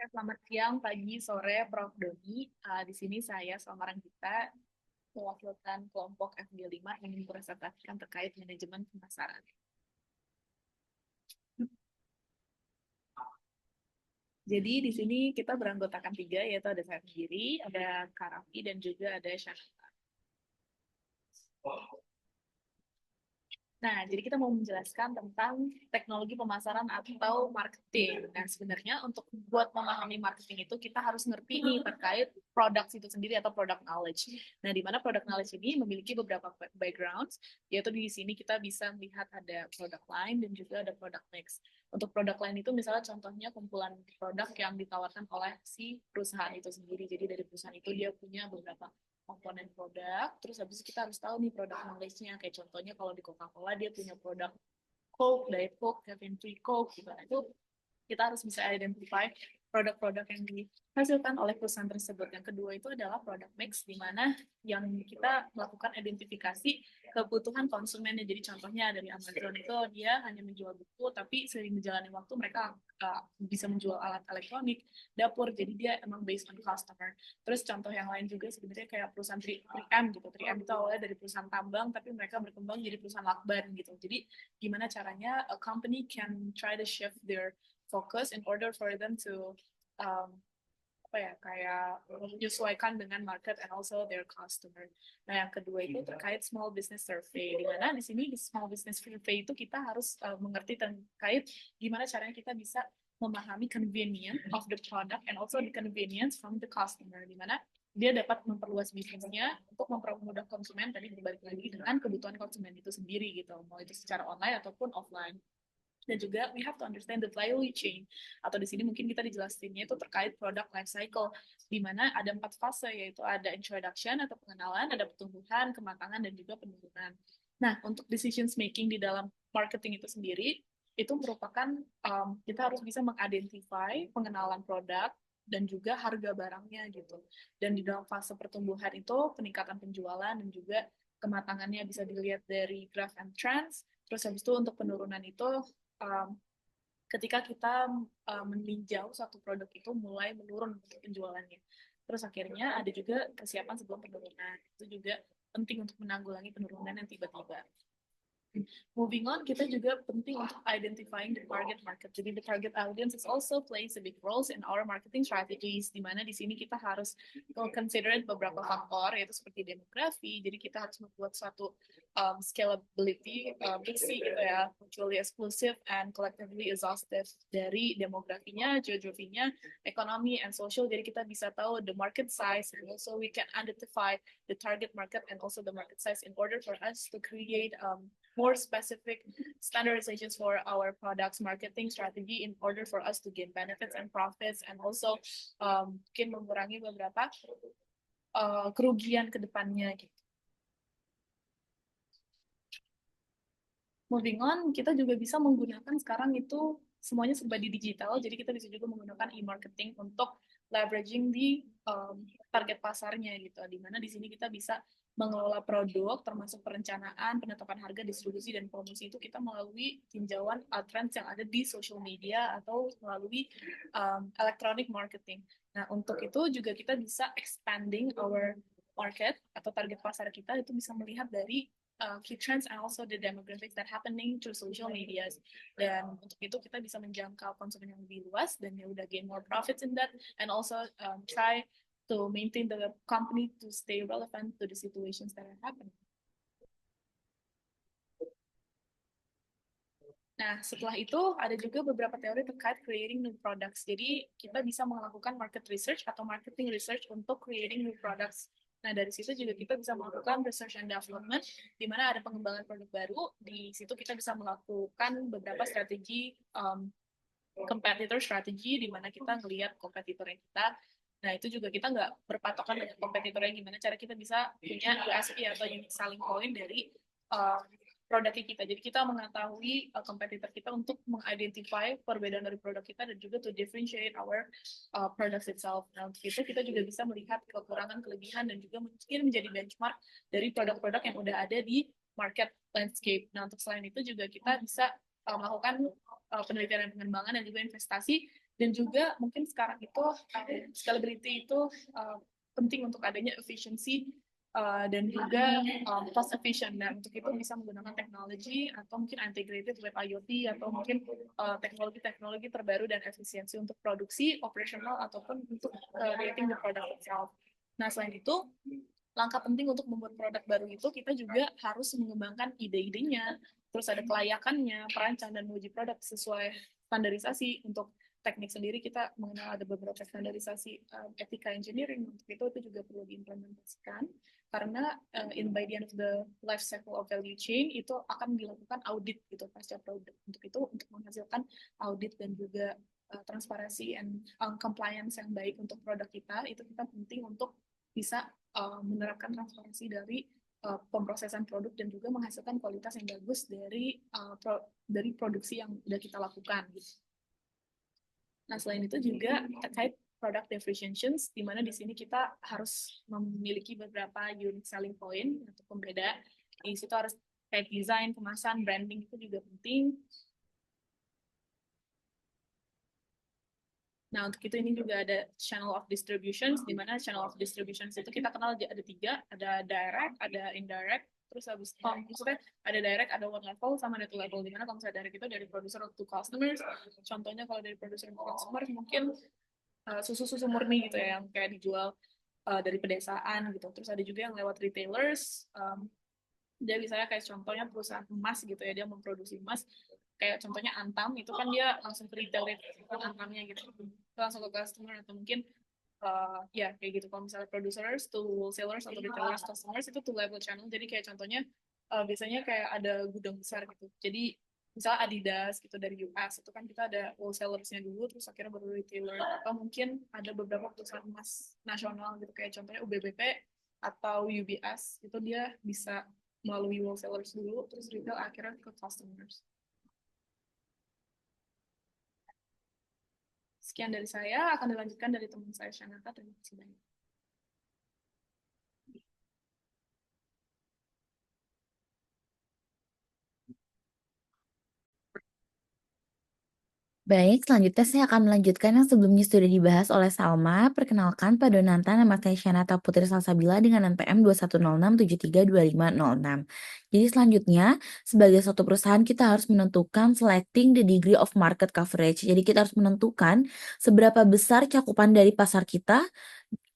Selamat siang, pagi, sore, Prof. Doni. Di sini saya sama Ranggita mewakilkan kelompok FG5 yang mempresentasikan terkait manajemen pemasaran. Jadi di sini kita beranggotakan tiga, yaitu ada saya sendiri, ada Karafi, dan juga ada Shanata. Nah, jadi kita mau menjelaskan tentang teknologi pemasaran atau marketing. Nah, sebenarnya untuk buat memahami marketing itu kita harus ngerti nih terkait produk itu sendiri atau product knowledge. Nah, di mana product knowledge ini memiliki beberapa backgrounds, yaitu di sini kita bisa melihat ada product line dan juga ada product mix. Untuk product line itu misalnya contohnya kumpulan produk yang ditawarkan oleh si perusahaan itu sendiri. Jadi dari perusahaan itu dia punya beberapa komponen produk, terus habis itu kita harus tahu nih produk knowledge-nya. Kayak contohnya kalau di Coca-Cola dia punya produk Coke, Diet Coke, Kevin Free Coke, gitu. Nah, itu kita harus bisa identify produk-produk yang dihasilkan oleh perusahaan tersebut. Yang kedua itu adalah product mix, di mana yang kita melakukan identifikasi kebutuhan konsumennya. Jadi contohnya dari Amazon itu dia hanya menjual buku, tapi seiring berjalannya waktu mereka bisa menjual alat elektronik, dapur, jadi dia emang based on customer. Terus contoh yang lain juga sebenarnya kayak perusahaan 3M gitu. 3M itu awalnya dari perusahaan tambang, tapi mereka berkembang jadi perusahaan lakban gitu. Jadi gimana caranya a company can try to shift their focus in order for them to um, apa ya kayak menyesuaikan dengan market and also their customer. Nah, yang kedua itu terkait small business survey, di mana di sini di small business survey itu kita harus mengerti terkait gimana caranya kita bisa memahami convenience of the product and also the convenience from the customer, di mana dia dapat memperluas bisnisnya untuk mempermudah konsumen, tadi berbalik lagi dengan kebutuhan konsumen itu sendiri gitu, mau itu secara online ataupun offline. Dan juga we have to understand the value chain, atau di sini mungkin kita dijelasinnya itu terkait product life cycle, di mana ada 4 fase, yaitu ada introduction atau pengenalan, ada pertumbuhan, kematangan, dan juga penurunan. Nah, untuk decision making di dalam marketing itu sendiri itu merupakan kita harus bisa mengidentify pengenalan produk dan juga harga barangnya gitu. Dan di dalam fase pertumbuhan itu peningkatan penjualan dan juga kematangannya bisa dilihat dari graph and trends. Terus habis itu untuk penurunan itu um, ketika kita meninjau satu produk itu mulai menurun untuk penjualannya. Terus akhirnya ada juga kesiapan sebelum penurunan. Itu juga penting untuk menanggulangi penurunan yang tiba-tiba. Moving on, kita juga penting untuk identifying the target market. Jadi the target audience is also plays a big role in our marketing strategies, di mana di sini kita harus consider beberapa faktor, yaitu seperti demografi. Jadi kita harus membuat suatu scalability, mixi gitu ya, mutually exclusive and collectively exhaustive dari demografinya, geografinya, ekonomi, and social. Jadi kita bisa tahu the market size, and also we can identify the target market and also the market size in order for us to create more specific standardizations for our products marketing strategy in order for us to gain benefits and profits, and also mungkin mengurangi beberapa kerugian ke depannya gitu. Moving on, kita juga bisa menggunakan sekarang itu semuanya serba di digital, jadi kita bisa juga menggunakan e-marketing untuk leveraging di target pasarnya gitu, di mana di sini kita bisa mengelola produk, termasuk perencanaan, penetapan harga, distribusi, dan promosi itu kita melalui tinjauan trends yang ada di social media atau melalui electronic marketing. Nah, untuk itu juga kita bisa expanding our market atau target pasar kita itu bisa melihat dari key trends and also the demographics that happening through social media. Dan untuk itu kita bisa menjangkau konsumen yang lebih luas dan ya udah gain more profits in that, and also try to maintain the company to stay relevant to the situations that are happening. Nah, setelah itu ada juga beberapa teori terkait creating new products. Jadi kita bisa melakukan market research atau marketing research untuk creating new products. Nah, dari situ juga kita bisa melakukan research and development, di mana ada pengembangan produk baru. Di situ kita bisa melakukan beberapa strategi competitor strategy, di mana kita ngelihat kompetitornya kita. Nah, itu juga kita nggak berpatokan dengan kompetitornya, gimana cara kita bisa punya USP atau unique selling point dari produknya kita. Jadi kita mengetahui kompetitor kita untuk mengidentify perbedaan dari produk kita dan juga to differentiate our products itself. Nah, untuk itu kita juga bisa melihat kekurangan, kelebihan, dan juga mungkin menjadi benchmark dari produk-produk yang udah ada di market landscape. Nah, untuk selain itu juga kita bisa melakukan penelitian dan pengembangan dan juga investasi Dan juga mungkin sekarang itu scalability itu penting untuk adanya efficiency dan juga cost efficient. Dan untuk itu bisa menggunakan teknologi atau mungkin integrated with IoT atau mungkin teknologi-teknologi terbaru dan efisiensi untuk produksi, operasional ataupun untuk creating the product itself. Nah, selain itu, langkah penting untuk membuat produk baru itu kita juga harus mengembangkan ide-idenya, terus ada kelayakannya, perancang dan menguji produk sesuai standarisasi. Untuk teknik sendiri kita mengenal ada beberapa standarisasi etika engineering, untuk itu juga perlu diimplementasikan karena by the end of the life cycle of value chain itu akan dilakukan audit gitu pasca produk. Untuk itu untuk menghasilkan audit dan juga transparansi and compliance yang baik untuk produk kita, itu kita penting untuk bisa menerapkan transparansi dari pemrosesan produk dan juga menghasilkan kualitas yang bagus dari produksi yang sudah kita lakukan gitu. Nah, selain itu juga terkait product differentiations, di mana di sini kita harus memiliki beberapa unique selling point atau pembeda. Di situ harus kayak desain, kemasan, branding itu juga penting. Nah, untuk itu ini juga ada channel of distributions, di mana channel of distributions itu kita kenal ada 3, ada direct, ada indirect, terus habis maksudnya ada direct, ada one level, sama ada two level. Di mana kalau misalnya direct itu dari producer to customers. Contohnya kalau dari producer to consumer mungkin susu-susu murni gitu ya, yang kayak dijual dari pedesaan gitu. Terus ada juga yang lewat retailers. Dia misalnya kayak contohnya perusahaan emas gitu ya, dia memproduksi emas. Kayak contohnya Antam, itu kan dia langsung ke retail Antamnya gitu. Langsung ke customer atau mungkin ya kayak gitu. Kalau misalnya producers to wholesalers atau retailers customers itu two level channel. Jadi kayak contohnya biasanya kayak ada gudang besar gitu. Jadi misalnya Adidas gitu dari US itu kan kita ada wholesalersnya dulu, terus akhirnya baru retailer. Atau mungkin ada beberapa perusahaan emas nasional gitu kayak contohnya UBBP atau UBS, itu dia bisa melalui wholesalers dulu, terus retail akhirnya ke customers. Sekian dari saya, akan dilanjutkan dari teman saya Shanata. Terima kasih banyak. Baik, selanjutnya saya akan melanjutkan yang sebelumnya sudah dibahas oleh Salma. Perkenalkan, pada Nanta, nama saya Shanata Putri Salsabila dengan NPM 2106732506. Jadi selanjutnya, sebagai suatu perusahaan kita harus menentukan selecting the degree of market coverage. Jadi kita harus menentukan seberapa besar cakupan dari pasar kita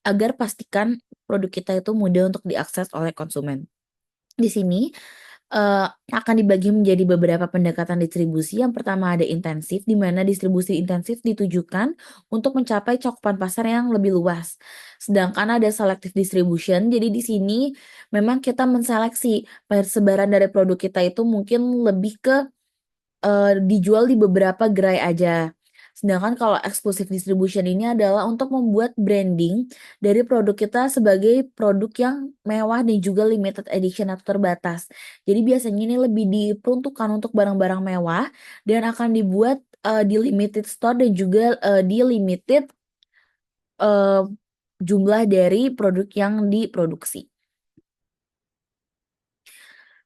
agar pastikan produk kita itu mudah untuk diakses oleh konsumen. Di sini akan dibagi menjadi beberapa pendekatan distribusi. Yang pertama ada intensif, di mana distribusi intensif ditujukan untuk mencapai cakupan pasar yang lebih luas. Sedangkan ada selective distribution, jadi di sini memang kita menseleksi persebaran dari produk kita itu mungkin lebih ke dijual di beberapa gerai aja. Sedangkan kalau exclusive distribution ini adalah untuk membuat branding dari produk kita sebagai produk yang mewah dan juga limited edition atau terbatas. Jadi biasanya ini lebih diperuntukkan untuk barang-barang mewah dan akan dibuat di limited store dan juga di limited jumlah dari produk yang diproduksi.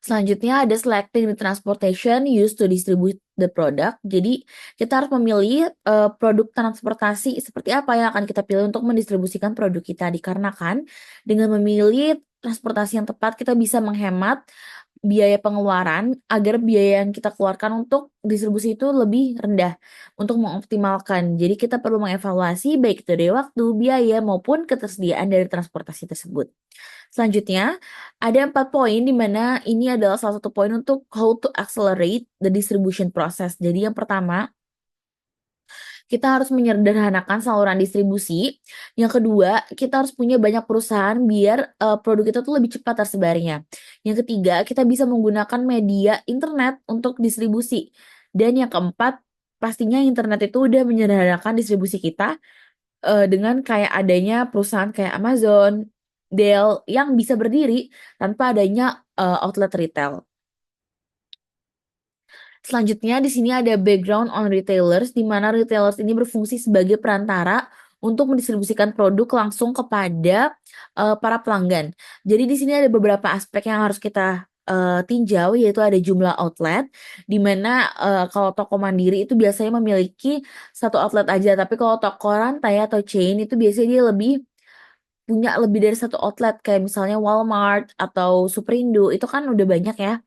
Selanjutnya ada selecting the transportation used to distribute the product. Jadi kita harus memilih produk transportasi seperti apa yang akan kita pilih untuk mendistribusikan produk kita. Dikarenakan dengan memilih transportasi yang tepat kita bisa menghemat biaya pengeluaran agar biaya yang kita keluarkan untuk distribusi itu lebih rendah untuk mengoptimalkan. Jadi kita perlu mengevaluasi baik itu dari waktu, biaya maupun ketersediaan dari transportasi tersebut. Selanjutnya, ada 4 poin di mana ini adalah salah satu poin untuk how to accelerate the distribution process. Jadi yang pertama, kita harus menyederhanakan saluran distribusi. Yang kedua, kita harus punya banyak perusahaan biar produk kita tuh lebih cepat tersebarnya. Yang ketiga, kita bisa menggunakan media internet untuk distribusi. Dan yang keempat, pastinya internet itu udah menyederhanakan distribusi kita dengan kayak adanya perusahaan kayak Amazon, Dell yang bisa berdiri tanpa adanya outlet retail. Selanjutnya di sini ada background on retailers, di mana retailers ini berfungsi sebagai perantara untuk mendistribusikan produk langsung kepada para pelanggan. Jadi di sini ada beberapa aspek yang harus kita tinjau, yaitu ada jumlah outlet, di mana kalau toko mandiri itu biasanya memiliki satu outlet aja, tapi kalau toko rantai atau chain itu biasanya dia punya lebih dari satu outlet, kayak misalnya Walmart atau Superindo, itu kan udah banyak ya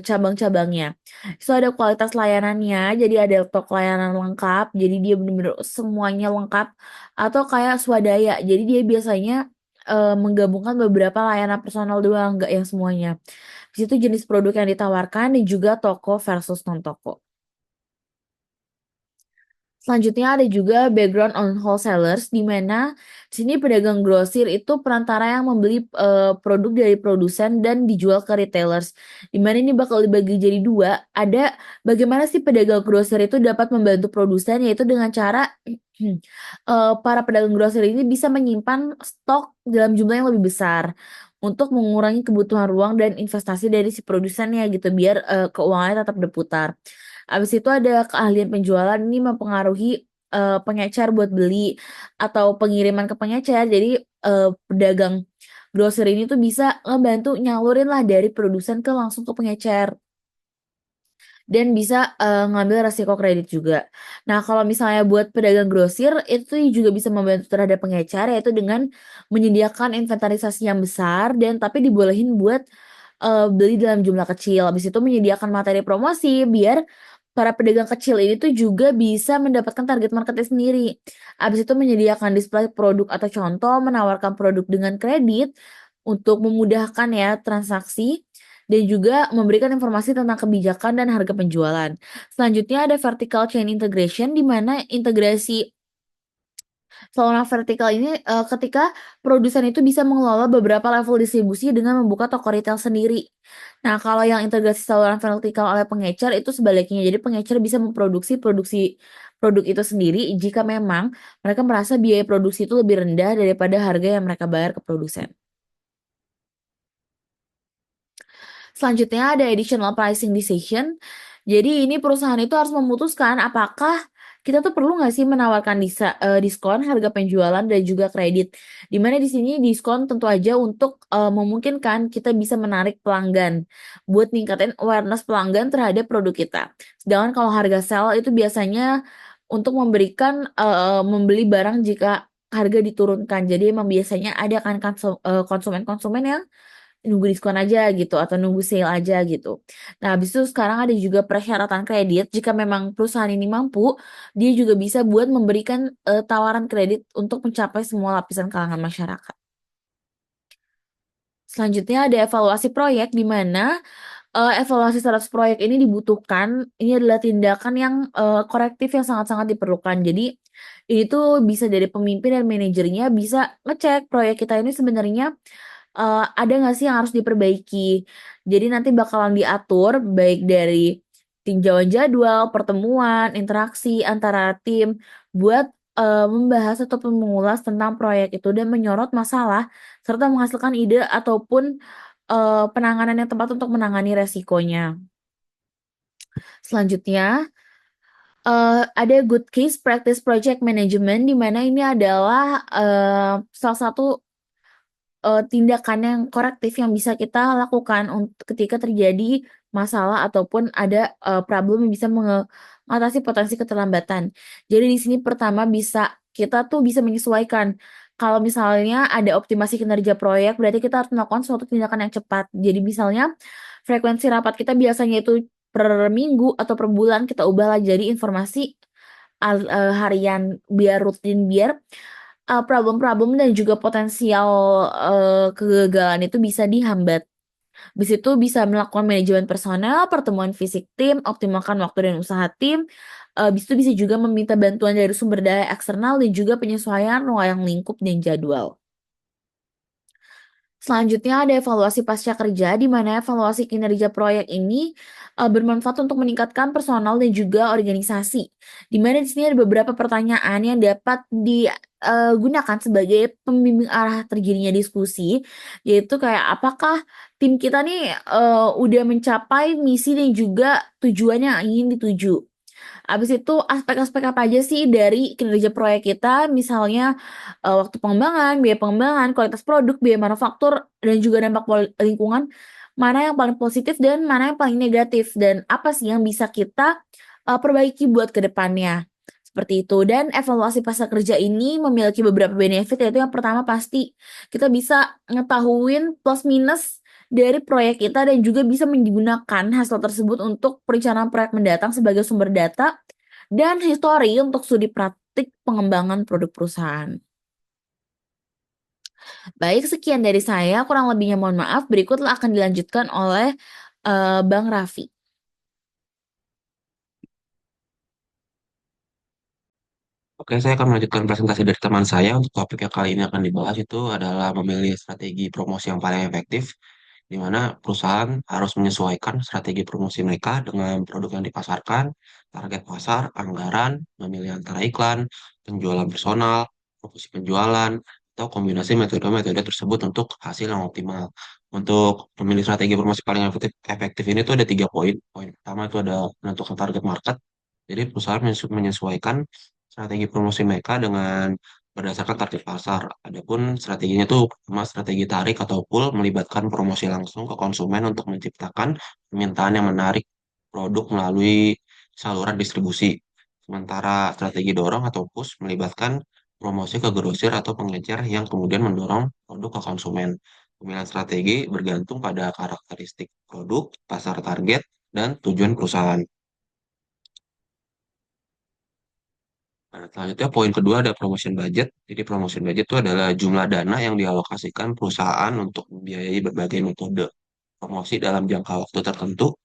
cabang-cabangnya. So ada kualitas layanannya, jadi ada toko layanan lengkap, jadi dia bener-bener semuanya lengkap, atau kayak swadaya, jadi dia biasanya menggabungkan beberapa layanan personal doang, nggak yang semuanya. Di situ jenis produk yang ditawarkan dan juga toko versus non toko. Selanjutnya ada juga background on wholesalers, di mana di sini pedagang grosir itu perantara yang membeli produk dari produsen dan dijual ke retailers. Di mana ini bakal dibagi jadi dua. Ada bagaimana sih pedagang grosir itu dapat membantu produsen, yaitu dengan cara para pedagang grosir ini bisa menyimpan stok dalam jumlah yang lebih besar untuk mengurangi kebutuhan ruang dan investasi dari si produsennya gitu, biar keuangannya tetap berputar. Habis itu ada keahlian penjualan, ini mempengaruhi pengecer buat beli atau pengiriman ke pengecer. Jadi pedagang grosir ini tuh bisa ngebantu nyalurin lah dari produsen ke langsung ke pengecer. Dan bisa ngambil resiko kredit juga. Nah, kalau misalnya buat pedagang grosir, itu juga bisa membantu terhadap pengecer, yaitu dengan menyediakan inventarisasi yang besar dan tapi dibolehin buat beli dalam jumlah kecil. Habis itu menyediakan materi promosi biar para pedagang kecil ini tuh juga bisa mendapatkan target marketnya sendiri. Habis itu menyediakan display produk atau contoh, menawarkan produk dengan kredit untuk memudahkan ya transaksi dan juga memberikan informasi tentang kebijakan dan harga penjualan. Selanjutnya ada vertical chain integration, di mana integrasi saluran vertikal ini ketika produsen itu bisa mengelola beberapa level distribusi dengan membuka toko retail sendiri. Nah, kalau yang integrasi saluran vertikal oleh pengecer itu sebaliknya. Jadi pengecer bisa produksi produk itu sendiri jika memang mereka merasa biaya produksi itu lebih rendah daripada harga yang mereka bayar ke produsen. Selanjutnya ada additional pricing decision. Jadi ini perusahaan itu harus memutuskan apakah kita tuh perlu nggak sih menawarkan diskon harga penjualan dan juga kredit. Di mana di sini diskon tentu aja untuk memungkinkan kita bisa menarik pelanggan buat ningkatin awareness pelanggan terhadap produk kita. Sedangkan kalau harga sell itu biasanya untuk memberikan membeli barang jika harga diturunkan. Jadi emang biasanya ada kan konsumen-konsumen yang nunggu diskon aja gitu atau nunggu sale aja gitu. Nah, habis itu sekarang ada juga persyaratan kredit. Jika memang perusahaan ini mampu, dia juga bisa buat memberikan tawaran kredit untuk mencapai semua lapisan kalangan masyarakat. Selanjutnya ada evaluasi proyek, di mana evaluasi status proyek ini dibutuhkan. Ini adalah tindakan yang korektif yang sangat-sangat diperlukan. Jadi ini tuh bisa dari pemimpin dan manajernya bisa ngecek proyek kita ini sebenarnya ada nggak sih yang harus diperbaiki. Jadi nanti bakalan diatur baik dari tinjauan jadwal, pertemuan, interaksi antara tim buat membahas ataupun mengulas tentang proyek itu dan menyorot masalah serta menghasilkan ide ataupun penanganan yang tepat untuk menangani resikonya. Selanjutnya ada good case practice project management, di mana ini adalah salah satu tindakan yang korektif yang bisa kita lakukan ketika terjadi masalah ataupun ada problem yang bisa mengatasi potensi keterlambatan. Jadi di sini pertama kita tuh bisa menyesuaikan. Kalau misalnya ada optimasi kinerja proyek, berarti kita harus melakukan suatu tindakan yang cepat. Jadi misalnya frekuensi rapat kita biasanya itu per minggu atau per bulan, kita ubahlah jadi informasi harian biar rutin, biar problem-problem dan juga potensial kegagalan itu bisa dihambat. Habis itu bisa melakukan manajemen personel, pertemuan fisik tim, optimalkan waktu dan usaha tim. Habis itu bisa juga meminta bantuan dari sumber daya eksternal dan juga penyesuaian ruang lingkup dan jadwal. Selanjutnya ada evaluasi pasca kerja, di mana evaluasi kinerja proyek ini bermanfaat untuk meningkatkan personal dan juga organisasi. Di mana di sini ada beberapa pertanyaan yang dapat digunakan sebagai pembimbing arah terjadinya diskusi, yaitu kayak apakah tim kita nih udah mencapai misi dan juga tujuan yang ingin dituju. Habis itu aspek-aspek apa aja sih dari kinerja proyek kita, misalnya waktu pengembangan, biaya pengembangan, kualitas produk, biaya manufaktur, dan juga dampak lingkungan, mana yang paling positif dan mana yang paling negatif, dan apa sih yang bisa kita perbaiki buat ke depannya. Seperti itu. Dan evaluasi pasar kerja ini memiliki beberapa benefit, yaitu yang pertama pasti kita bisa ngetahuin plus minus dari proyek kita dan juga bisa menggunakan hasil tersebut untuk perencanaan proyek mendatang sebagai sumber data dan histori untuk studi praktik pengembangan produk perusahaan. Baik, sekian dari saya. Kurang lebihnya mohon maaf. Berikut akan dilanjutkan oleh Bang Raffi. Oke, saya akan melanjutkan presentasi dari teman saya. Untuk topik yang kali ini akan dibahas itu adalah memilih strategi promosi yang paling efektif, di mana perusahaan harus menyesuaikan strategi promosi mereka dengan produk yang dipasarkan, target pasar, anggaran, memilih antara iklan, penjualan personal, promosi penjualan, atau kombinasi metode-metode tersebut untuk hasil yang optimal. Untuk memilih strategi promosi paling efektif ini tuh ada 3 poin. Poin pertama itu ada menentukan target market. Jadi perusahaan menyesuaikan strategi promosi mereka dengan berdasarkan target pasar. Adapun strateginya itu pertama strategi tarik atau pull melibatkan promosi langsung ke konsumen untuk menciptakan permintaan yang menarik produk melalui saluran distribusi. Sementara strategi dorong atau push melibatkan promosi ke grosir atau pengecer yang kemudian mendorong produk ke konsumen. Pemilihan strategi bergantung pada karakteristik produk, pasar target, dan tujuan perusahaan. Nah, selanjutnya poin kedua ada promotion budget. Jadi promotion budget itu adalah jumlah dana yang dialokasikan perusahaan untuk membiayai berbagai metode promosi dalam jangka waktu tertentu.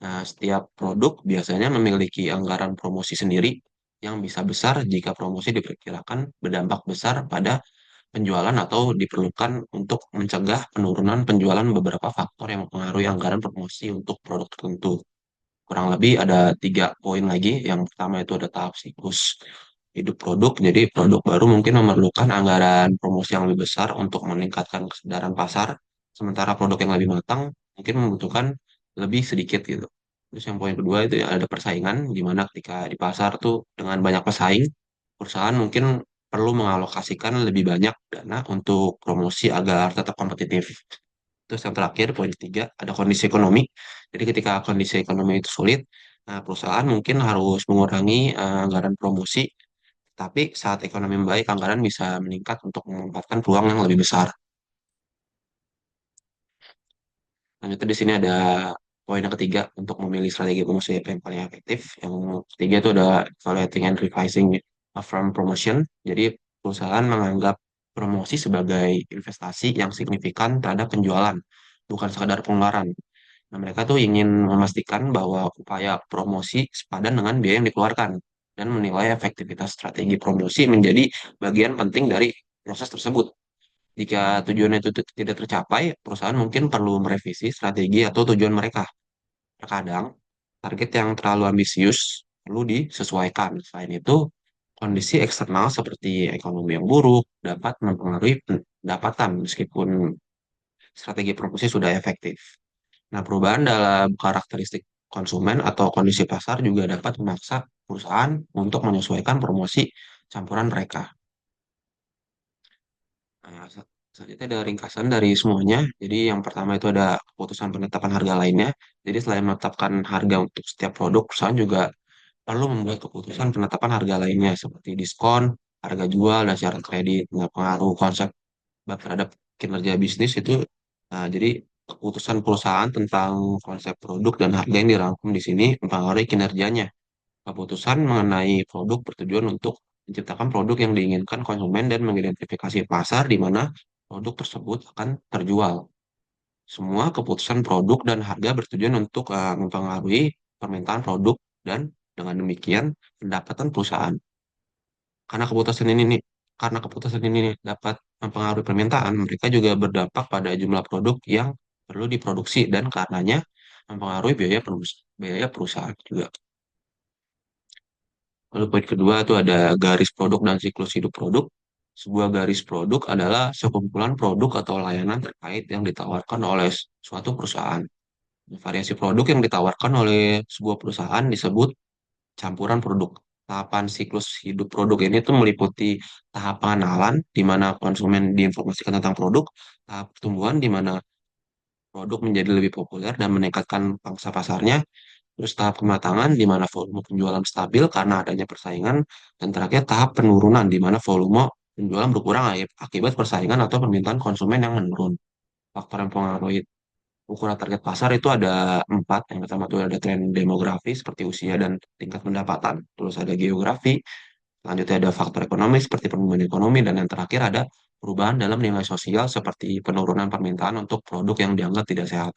Nah, setiap produk biasanya memiliki anggaran promosi sendiri yang bisa besar jika promosi diperkirakan berdampak besar pada penjualan atau diperlukan untuk mencegah penurunan penjualan beberapa faktor yang mempengaruhi anggaran promosi untuk produk tertentu. Kurang lebih ada 3 poin lagi. Yang pertama itu ada tahap siklus hidup produk. Jadi produk baru mungkin memerlukan anggaran promosi yang lebih besar untuk meningkatkan kesadaran pasar. Sementara produk yang lebih matang mungkin membutuhkan lebih sedikit gitu. Terus yang poin kedua itu ya ada persaingan, di mana ketika di pasar tuh dengan banyak pesaing, perusahaan mungkin perlu mengalokasikan lebih banyak dana untuk promosi agar tetap kompetitif. Terus yang terakhir, poin ketiga, ada kondisi ekonomi. Jadi ketika kondisi ekonomi itu sulit, nah, perusahaan mungkin harus mengurangi anggaran promosi, tapi saat ekonomi membaik, anggaran bisa meningkat untuk memanfaatkan peluang yang lebih besar. Lanjutnya di sini ada poin yang ketiga untuk memilih strategi promosi yang paling efektif. Yang ketiga itu ada evaluating and revising a firm promotion. Jadi perusahaan menganggap promosi sebagai investasi yang signifikan terhadap penjualan, bukan sekadar pengeluaran. Nah, mereka tuh ingin memastikan bahwa upaya promosi sepadan dengan biaya yang dikeluarkan dan menilai efektivitas strategi promosi menjadi bagian penting dari proses tersebut. Jika tujuan itu tidak tercapai, perusahaan mungkin perlu merevisi strategi atau tujuan mereka. Terkadang, target yang terlalu ambisius perlu disesuaikan. Selain itu, kondisi eksternal seperti ekonomi yang buruk dapat mempengaruhi pendapatan meskipun strategi promosi sudah efektif. Nah, perubahan dalam karakteristik konsumen atau kondisi pasar juga dapat memaksa perusahaan untuk menyesuaikan promosi campuran mereka. Nah, selanjutnya ada ringkasan dari semuanya. Jadi yang pertama itu ada keputusan penetapan harga lainnya. Jadi selain menetapkan harga untuk setiap produk, perusahaan juga perlu membuat keputusan penetapan harga lainnya seperti diskon, harga jual, dan syarat kredit. Nah, pengaruh konsep terhadap kinerja bisnis itu, nah, jadi keputusan perusahaan tentang konsep produk dan harga yang dirangkum di sini mempengaruhi kinerjanya. Keputusan mengenai produk bertujuan untuk menciptakan produk yang diinginkan konsumen dan mengidentifikasi pasar di mana produk tersebut akan terjual. Semua keputusan produk dan harga bertujuan untuk mempengaruhi permintaan produk dan dengan demikian pendapatan perusahaan. Karena keputusan ini nih, karena keputusan ini nih dapat mempengaruhi permintaan, mereka juga berdampak pada jumlah produk yang perlu diproduksi dan karenanya mempengaruhi biaya perusahaan juga. Lalu poin kedua itu ada garis produk dan siklus hidup produk. Sebuah garis produk adalah sekumpulan produk atau layanan terkait yang ditawarkan oleh suatu perusahaan. Variasi produk yang ditawarkan oleh sebuah perusahaan disebut campuran produk. Tahapan siklus hidup produk ini tuh meliputi tahap pengenalan, di mana konsumen diinformasikan tentang produk, tahap pertumbuhan, di mana produk menjadi lebih populer dan meningkatkan pangsa pasarnya. Terus tahap kematangan di mana volume penjualan stabil karena adanya persaingan. Dan terakhir tahap penurunan di mana volume penjualan berkurang akibat persaingan atau permintaan konsumen yang menurun. Faktor yang mempengaruhi ukuran target pasar itu ada empat. Yang pertama itu ada tren demografi seperti usia dan tingkat pendapatan. Terus ada geografi. Selanjutnya ada faktor ekonomi seperti pertumbuhan ekonomi. Dan yang terakhir ada perubahan dalam nilai sosial seperti penurunan permintaan untuk produk yang dianggap tidak sehat.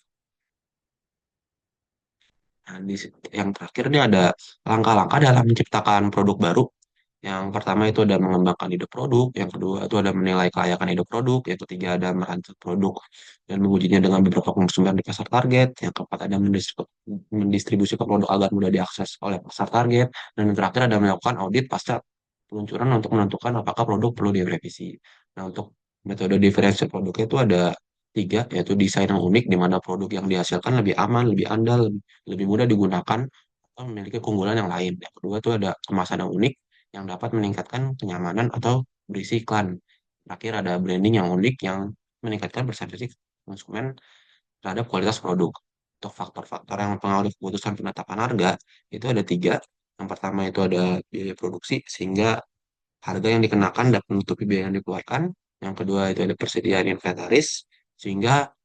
Nah, yang terakhir ini ada langkah-langkah dalam menciptakan produk baru. Yang pertama itu ada mengembangkan ide produk, yang kedua itu ada menilai kelayakan ide produk, yang ketiga ada merancang produk dan mengujinya dengan beberapa konsumen di pasar target, yang keempat ada mendistribusikan produk agar mudah diakses oleh pasar target, dan yang terakhir ada melakukan audit pasca peluncuran untuk menentukan apakah produk perlu direvisi. Nah, untuk metode diferensiasi produknya itu ada tiga, yaitu desain yang unik, di mana produk yang dihasilkan lebih aman, lebih andal, lebih mudah digunakan, atau memiliki keunggulan yang lain. Yang kedua itu ada kemasan yang unik, yang dapat meningkatkan kenyamanan atau berisi iklan. Terakhir ada branding yang unik, yang meningkatkan persepsi konsumen terhadap kualitas produk. Untuk faktor-faktor yang mempengaruhi keputusan penetapan harga, itu ada tiga. Yang pertama itu ada biaya produksi, sehingga harga yang dikenakan dapat menutupi biaya yang dikeluarkan. Yang kedua itu ada persediaan inventaris, sehingga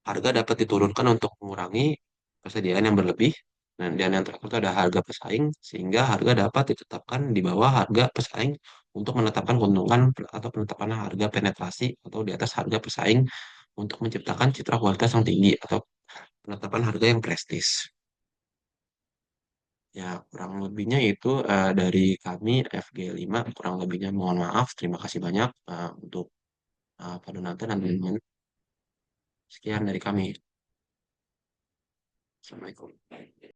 harga dapat diturunkan untuk mengurangi persediaan yang berlebih. Dan yang terakhir itu ada harga pesaing, sehingga harga dapat ditetapkan di bawah harga pesaing untuk menetapkan keuntungan atau penetapan harga penetrasi atau di atas harga pesaing untuk menciptakan citra kualitas yang tinggi atau penetapan harga yang prestis. Ya, kurang lebihnya itu dari kami FG5, kurang lebihnya mohon maaf. Terima kasih banyak untuk Pak Donata dan teman-teman. Sekian dari kami. Assalamualaikum.